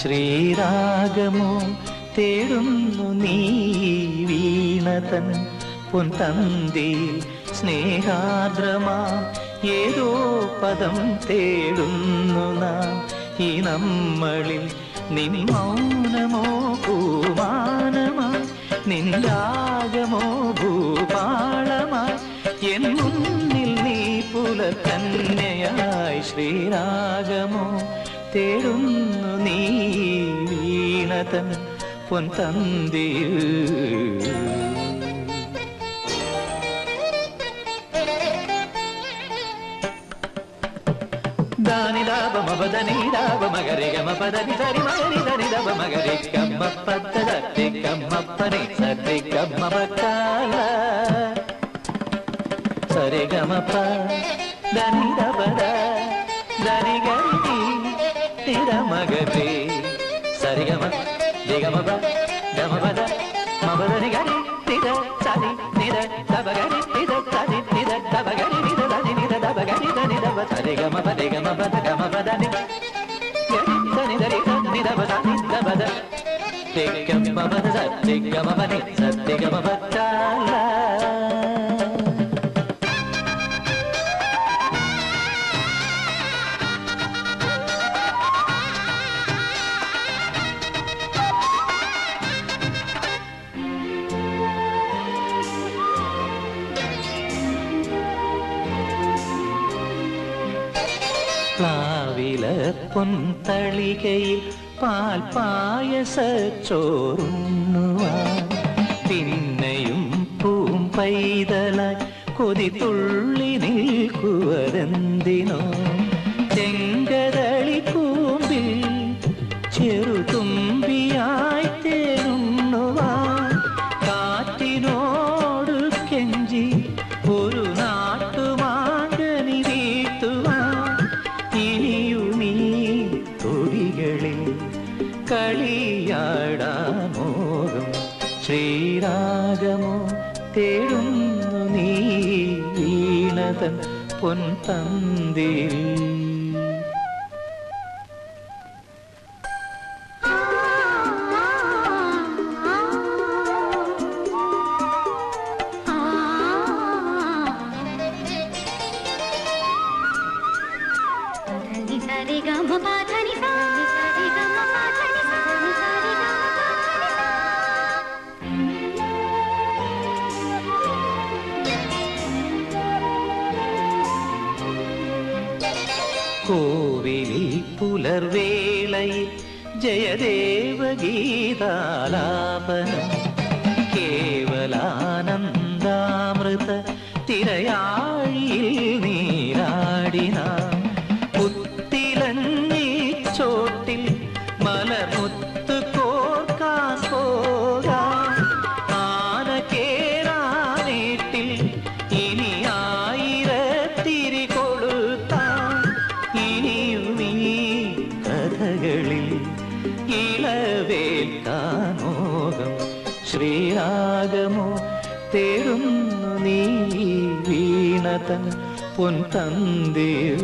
ശ്രീരാഗമോ തേടുന്നു നീ വീണതൻ പൊൻതന്തിയിൽ സ്നേഹാർദ്രമാ ഏതോ പദം തേടുന്നു നാം ഈ നമ്മളിൽ നിൻ മൗനമോ പൂമാനമായി നിൻ രാഗമോ ഭൂപാളമായി എൻ മുന്നിൽ നീ പുലർക്കന്യയായി ശ്രീരാഗമോ തേടുന്നു നീ വീണതൻ പൊൻതന്തിയിൽ దని దబ మబదని దబ మగరి గమ పదని సరి మగరి దని దబ మగరి గమ పద దతి గమ పని సరి గమ బకాల సరి గమ ప దని దబ ద దని గరి నిద మగరి సరి గమ ది గమ ప గమ పద మబదని గరి నిద సరి నిద దబ గరి నిద సరి నిద దబ గరి నిద దని నిద దబ గరి దని దబ సరి గమ ప ది గమ పద గమ పదని గరి దని దరి దని దబ దని దబ ద ది గమ పద సరి గమ పని సరి గమ పచాల പ്ലാവില പൊൻതളികയിൽ പാൽപായസച്ചോറുണ്ണുവാൻ പിന്നെയും പൂമ്പൈതലായി കൊതി തുള്ളി നിൽക്കുവതെന്തിനോ ചെങ്കതളി കൂമ്പിൽ ചെറുതുമ്പിയായി തേനുണ്ണുവാൻ കാറ്റിനോട് കെഞ്ചി ഒരു നാട്ടുമാങ്കനി വീട്ടുവാൻ ഇനിയുമീ തൊടികളിൽ കളിയാടാമോറും ശ്രീരാഗമോ തേടുന്നു നീ വീണതൻ പൊൻതന്തിയിൽ കോവിലിൽ പുലർവേളയിൽ ജയദേവഗീതാലാപനം കേവലാനന്ദാമൃത തിരയാഴിയിൽ നീരാടിന പുത്തിലഞ്ഞി ചോട്ടിൽ മലർമുത്ത് കോർക്കാൻ പോകാം ആന കേറാനേട്ടിൽ ഇനി ആയിരത്തിരി കൊളുത്താം ഇനിയുമീ കഥകളിൽ ഇളവേൽക്കാനോകം ശ്രീരാഗമോ തേടുന്നു നീ വീണതൻ പൊൻതന്തിയിൽ